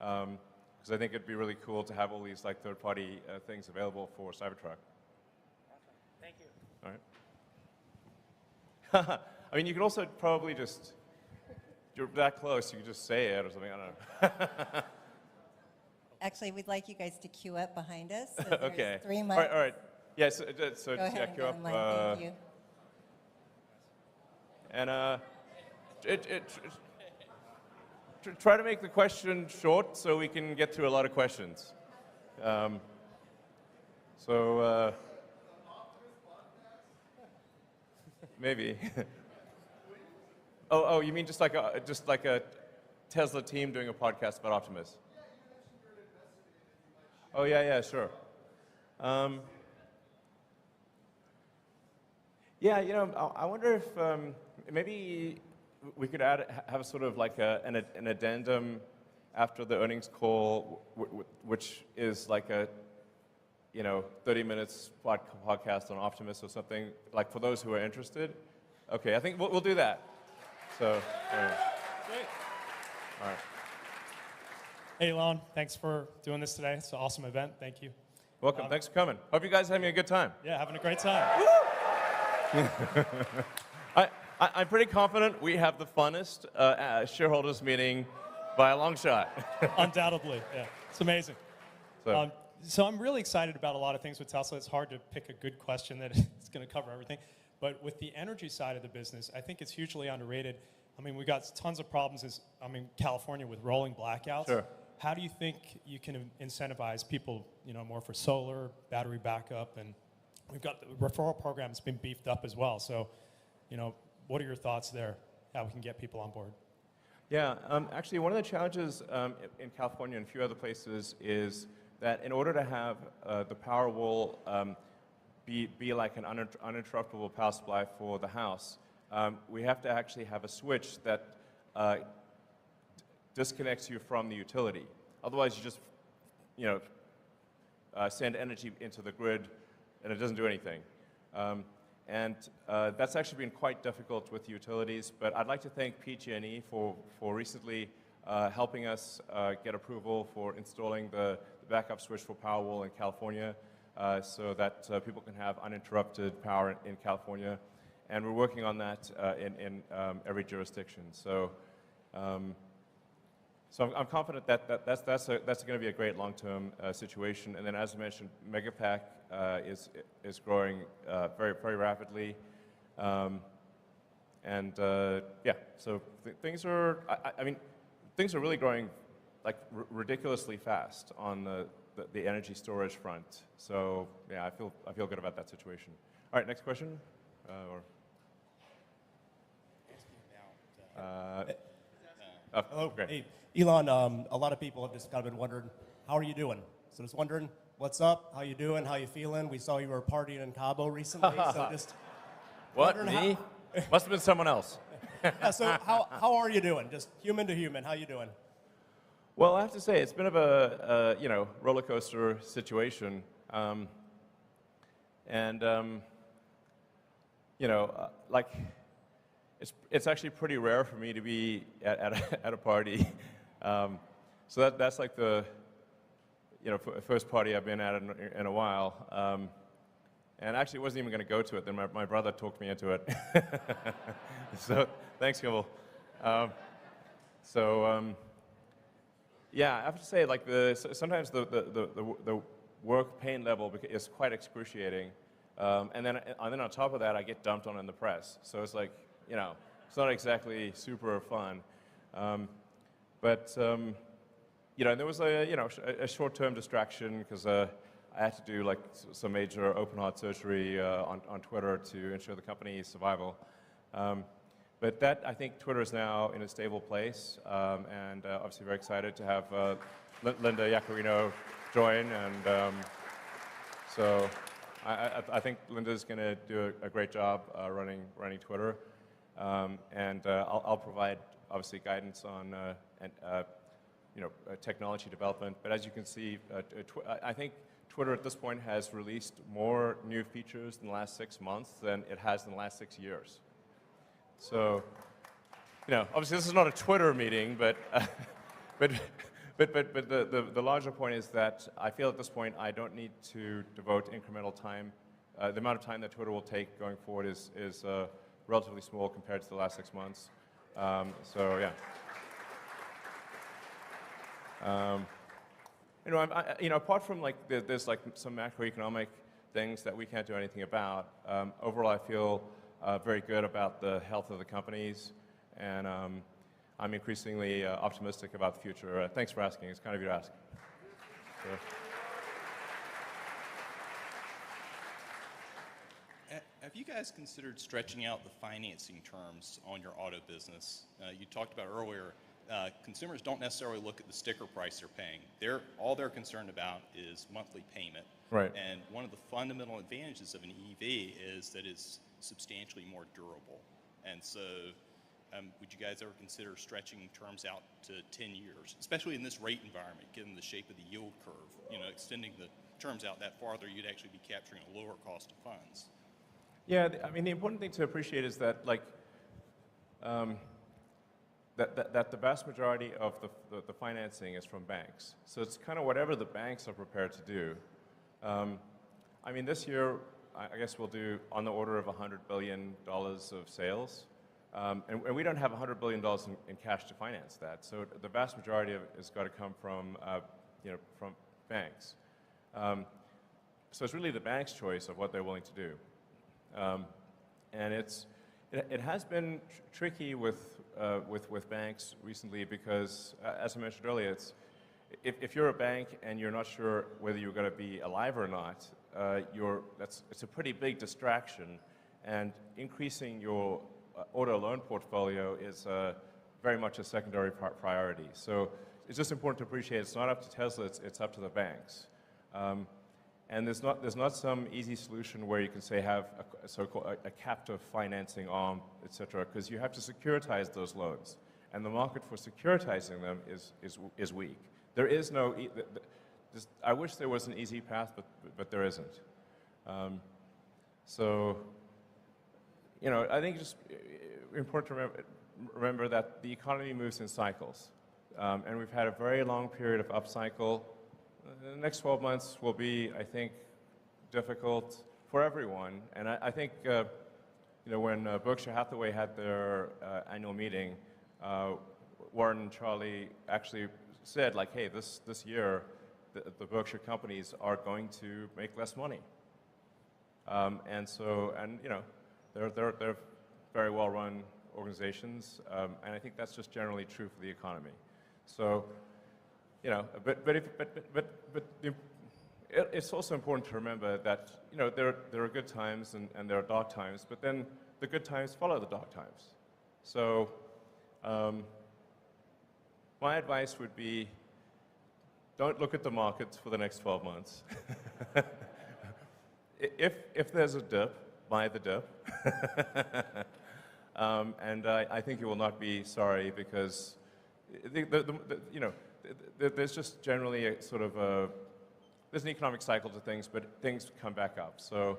because I think it'd be really cool to have all these like third-party things available for Cybertruck. Awesome. Thank you. All right. I mean, you could also probably just, you're that close, you could just say it or something, I don't know. Actually, we'd like you guys to queue up behind us. So Okay. 3 mics. All right. Yes, so Go just ahead yeah, and queue get up. in line. Thank you. And try to make the question short so we can get through a lot of questions. Maybe. Oh, you mean just like a Tesla team doing a podcast about Optimus? Oh yeah, sure. Yeah, you know, I wonder if maybe we could have a sort of like an addendum after the earnings call, which is like a 30 minutes podcast on Optimus or something, like for those who are interested. Okay, I think we'll do that. So, anyway. Great. All right. Hey, Elon, thanks for doing this today. It's an awesome event. Thank you. Welcome. Thanks for coming. Hope you guys are having a good time. Yeah, having a great time. I'm pretty confident we have the funnest shareholders meeting by a long shot. Undoubtedly, yeah. It's amazing. So, So I'm really excited about a lot of things with Tesla. It's hard to pick a good question that is going to cover everything. But with the energy side of the business, I think it's hugely underrated. I mean, we got tons of problems California with rolling blackouts. Sure. How do you think you can incentivize people, more for solar, battery backup, and we've got the referral program that's been beefed up as well. So, what are your thoughts there? How we can get people on board? yeah, actually, one of the challenges in California and a few other places is that in order to have the Powerwall be like an uninterruptible power supply for the house, we have to actually have a switch that disconnects you from the utility. Otherwise, you just, send energy into the grid, and it doesn't do anything. That's actually been quite difficult with utilities, but I'd like to thank PG&E for recently helping us get approval for installing the backup switch for Powerwall in California so that people can have uninterrupted power in California. And we're working on that in every jurisdiction. So I'm confident that that's going to be a great long-term situation. And then, as I mentioned, Megapack is growing very, very rapidly. Yeah, so things are, things are really growing like ridiculously fast on the energy storage front. So yeah, I feel good about that situation. All right, next question. Hello. Great. Hey, Elon, a lot of people have just kind of been wondering, how are you doing? So just wondering, what's up? How you doing? How you feeling? We saw you were partying in Cabo recently, so just What, me? Must have been someone else. yeah, so how are you doing? Just human to human, how you doing? Well, I have to say, it's been of a roller coaster situation. It's actually pretty rare for me to be at a party. So that's like the first party I've been at in a while. And actually wasn't even going to go to it. Then my brother talked me into it. So thanks, Kimball. Yeah, I have to say, like sometimes the work pain level is quite excruciating. And then on top of that, I get dumped on in the press. So it's like, it's not exactly super fun. There was a short-term distraction because I had to do like some major open heart surgery on Twitter to ensure the company's survival. But I think Twitter is now in a stable place, and obviously very excited to have Linda Yaccarino join. And so I think Linda's going to do a great job running Twitter. I'll provide obviously guidance on technology development. But as you can see, I think Twitter at this point has released more new features in the last 6 months than it has in the last 6 years. So, obviously this is not a Twitter meeting, but But the larger point is that I feel at this point I don't need to devote incremental time. The amount of time that Twitter will take going forward is relatively small compared to the last 6 months. So yeah. Apart from like there's like some macroeconomic things that we can't do anything about. Overall, I feel very good about the health of the companies, and I'm increasingly optimistic about the future. Thanks for asking. It's kind of you to ask. So. Have you guys considered stretching out the financing terms on your auto business? You talked about earlier, consumers don't necessarily look at the sticker price they're paying. All they're concerned about is monthly payment. Right. And one of the fundamental advantages of an EV is that it's substantially more durable. And so would you guys ever consider stretching terms out to 10 years, especially in this rate environment, given the shape of the yield curve? Extending the terms out that farther, you'd actually be capturing a lower cost of funds. Yeah, I mean, the important thing to appreciate is that, like, that the vast majority of the financing is from banks. So it's kind of whatever the banks are prepared to do. I mean, this year, I guess we'll do on the order of $100 billion of sales. And we don't have $100 billion in cash to finance that. So the vast majority of it has got to come from banks. So it's really the bank's choice of what they're willing to do. And it has been tricky with banks recently because, as I mentioned earlier, if you're a bank and you're not sure whether you're going to be alive or not, it's a pretty big distraction, and increasing your auto loan portfolio is very much a secondary priority. So it's just important to appreciate it's not up to Tesla, it's up to the banks. And there's not some easy solution where you can say have a so-called a captive financing arm, et cetera, because you have to securitize those loans, and the market for securitizing them is weak. There is no. I wish there was an easy path, but there isn't. So, I think it's just important to remember that the economy moves in cycles, and we've had a very long period of upcycle. The next 12 months will be, I think, difficult for everyone. And I think, when Berkshire Hathaway had their annual meeting, Warren and Charlie actually said, like, hey, this year, the Berkshire companies are going to make less money. They're very well-run organizations, and I think that's just generally true for the economy. So. It's also important to remember that there are good times and there are dark times, but then the good times follow the dark times. So my advice would be, don't look at the markets for the next 12 months. If there's a dip, buy the dip. And I think you will not be sorry because there's just generally a sort of there's an economic cycle to things, but things come back up. So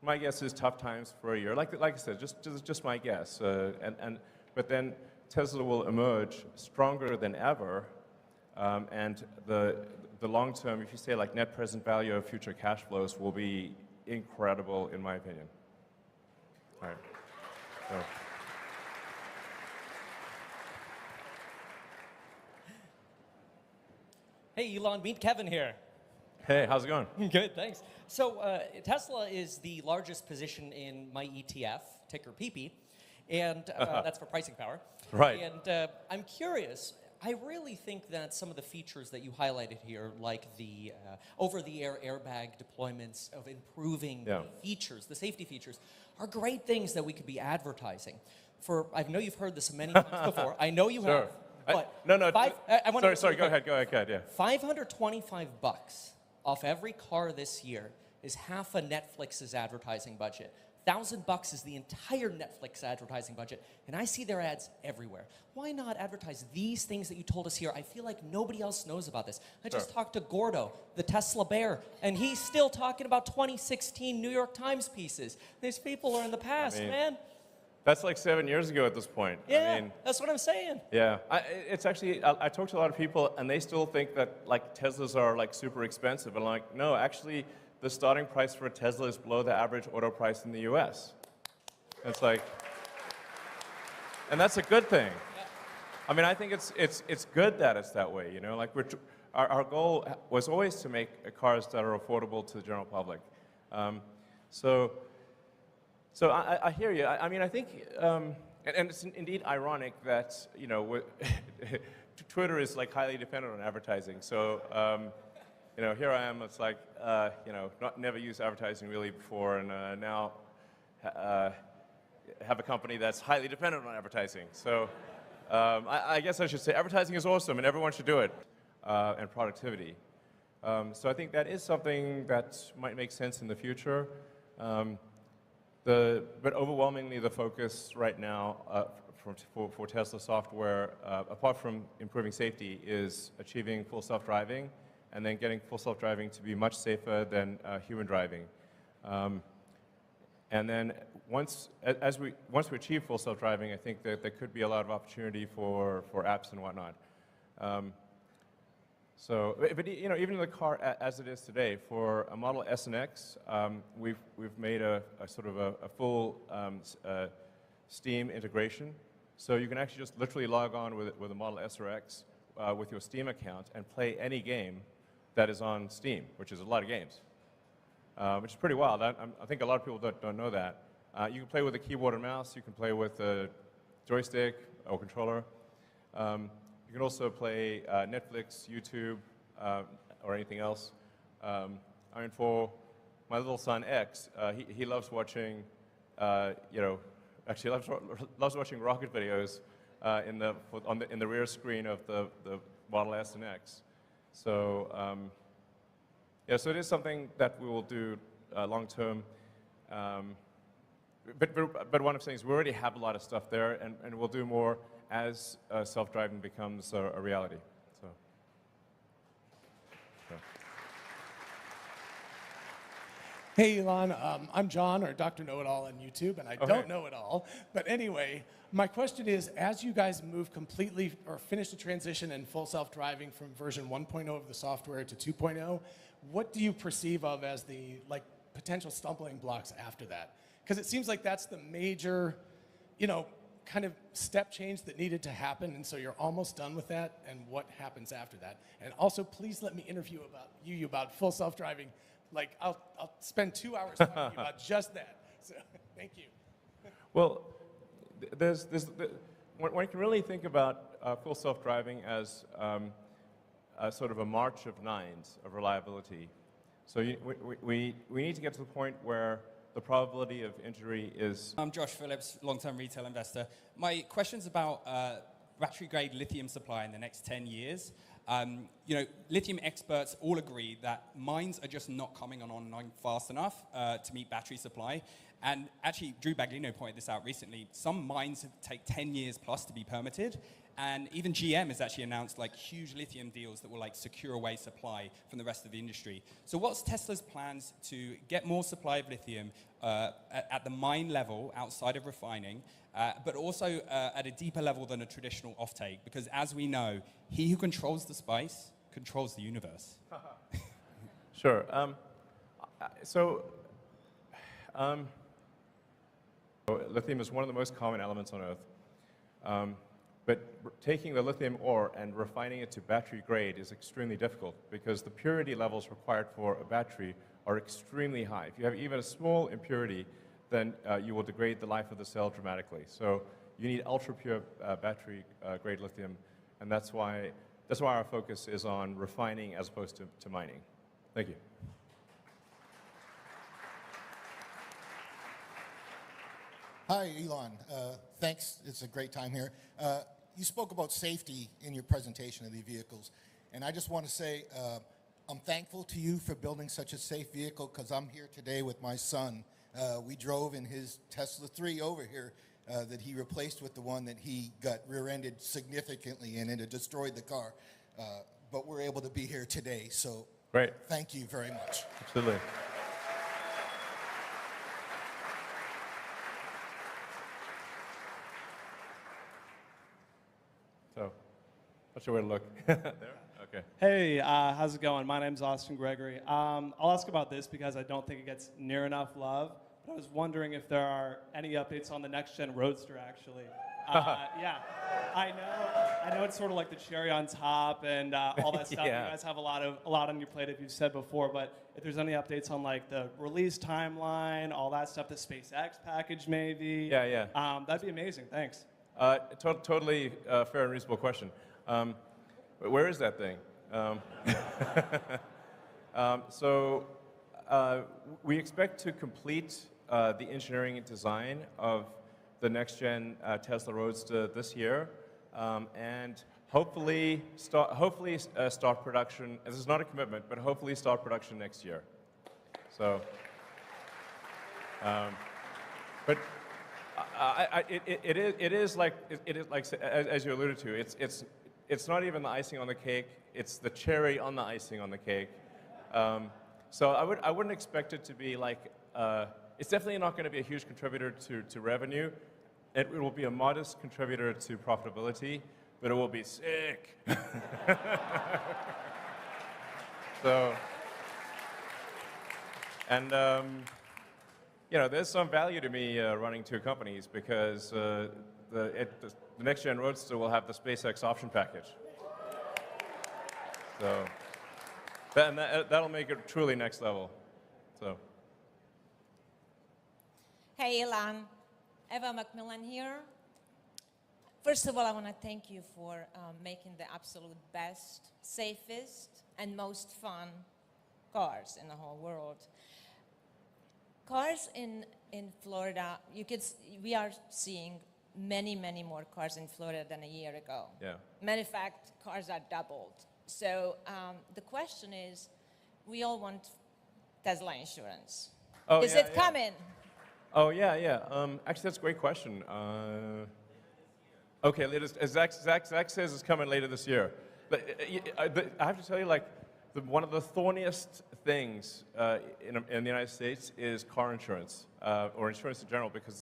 my guess is tough times for a year. Like I said, just my guess. But then Tesla will emerge stronger than ever, and the long term, if you say like net present value of future cash flows, will be incredible in my opinion. All right. So. Hey, Elon, meet Kevin here. Hey, how's it going? Good, thanks. So Tesla is the largest position in my ETF, ticker PP, and that's for pricing power. Right. And I'm curious, I really think that some of the features that you highlighted here, like the over-the-air airbag deployments of improving the features, the safety features, are great things that we could be advertising. I know you've heard this many times before. I know you have. But sorry, go ahead, yeah. $525 off every car this year is half of Netflix's advertising budget. $1,000 is the entire Netflix advertising budget, and I see their ads everywhere. Why not advertise these things that you told us here? I feel like nobody else knows about this. I just talked to Gordo, the Tesla bear, and he's still talking about 2016 New York Times pieces. These people are in the past, man. That's like 7 years ago at this point. Yeah, I mean, that's what I'm saying. yeah. It's actually, I talk to a lot of people, and they still think that like Teslas are like super expensive. And like, no, actually, the starting price for a Tesla is below the average auto price in the US. It's like, and that's a good thing. I mean, I think it's good that it's that way, you know? Like, our goal was always to make cars that are affordable to the general public. So I hear you. I mean, I think, and it's indeed ironic that, you know, Twitter is like highly dependent on advertising. So, you know, here I am, it's like, you know, never used advertising really before, and now have a company that's highly dependent on advertising. So I guess I should say advertising is awesome and everyone should do it, and productivity. So I think that is something that might make sense in the future. But overwhelmingly, the focus right now for Tesla software, apart from improving safety, is achieving full self-driving, and then getting full self-driving to be much safer than human driving. And then once we achieve full self-driving, I think that there could be a lot of opportunity for apps and whatnot. So, but you know, even in the car as it is today, for a Model S and X, we've made a sort of a full Steam integration. So you can actually just literally log on with a Model S or X with your Steam account and play any game that is on Steam, which is a lot of games, which is pretty wild. I think a lot of people don't know that. You can play with a keyboard and mouse. You can play with a joystick or controller. You can also play Netflix, YouTube, or anything else. I mean, for my little son X, he loves watching, you know, actually loves watching rocket videos in the rear screen of the Model S and X. So yeah, so it is something that we will do long term. But what I'm saying is we already have a lot of stuff there, and we'll do more as self-driving becomes a reality. So. Hey, Elon. I'm John, or Dr. Know-It-All on YouTube, and I don't know it all. But anyway, my question is, as you guys move completely or finish the transition in full self-driving from version 1.0 of the software to 2.0, what do you perceive of as the potential stumbling blocks after that? Because it seems like that's the major, you know, kind of step change that needed to happen, and so you're almost done with that, and what happens after that? And also, please let me interview you about full self-driving. Like, I'll spend 2 hours talking to you about just that. So, thank you. Well, one can really think about full self-driving as sort of a march of nines of reliability. So we need to get to the point where the probability of injury is... I'm Josh Phillips, long-term retail investor. My question's about battery-grade lithium supply in the next 10 years. You know, lithium experts all agree that mines are just not coming online fast enough to meet battery supply. And actually, Drew Baglino pointed this out recently. Some mines take 10 years plus to be permitted. And even GM has actually announced like huge lithium deals that will like secure away supply from the rest of the industry. So what's Tesla's plans to get more supply of lithium at the mine level outside of refining, but also at a deeper level than a traditional offtake? Because as we know, he who controls the spice controls the universe. Sure. Lithium is one of the most common elements on Earth. But taking the lithium ore and refining it to battery grade is extremely difficult because the purity levels required for a battery are extremely high. If you have even a small impurity, then you will degrade the life of the cell dramatically. So you need ultra-pure battery grade lithium, and that's why our focus is on refining as opposed to mining. Thank you. Hi, Elon. Thanks. It's a great time here. You spoke about safety in your presentation of the vehicles, and I just want to say I'm thankful to you for building such a safe vehicle because I'm here today with my son. We drove in his Tesla 3 over here that he replaced with the one that he got rear-ended significantly in, and it destroyed the car. But we're able to be here today, so Great. Thank you very much. Absolutely. Not sure where to look. There? Okay. Hey, how's it going? My name's Austin Gregory. I'll ask about this because I don't think it gets near enough love. But I was wondering if there are any updates on the next-gen Roadster, actually. Yeah, I know it's sort of like the cherry on top and all that stuff. Yeah. You guys have a lot on your plate, if you've said before. But if there's any updates on like the release timeline, all that stuff, the SpaceX package, maybe. Yeah. That'd be amazing. Thanks. Totally fair and reasonable question. Where is that thing? We expect to complete the engineering and design of the next-gen Tesla Roadster this year, and hopefully start production. This is not a commitment, but hopefully start production next year. So, but it is like as you alluded to. It's not even the icing on the cake. It's the cherry on the icing on the cake. So I wouldn't expect it to be like. It's definitely not going to be a huge contributor to revenue. It will be a modest contributor to profitability, but it will be sick. So, and there's some value to me running two companies because the next-gen Roadster will have the SpaceX option package. So, that'll make it truly next level. So. Hey, Elon. Eva Macmillan here. First of all, I want to thank you for making the absolute best, safest, and most fun cars in the whole world. Cars in Florida, we are seeing many, many more cars in Florida than a year ago. Yeah. Matter of fact, cars are doubled. So the question is, we all want Tesla insurance. Oh, is it coming? Oh, yeah. Actually, that's a great question. Okay, Zach says it's coming later this year. But I have to tell you, like, one of the thorniest things in the United States is car insurance, or insurance in general, because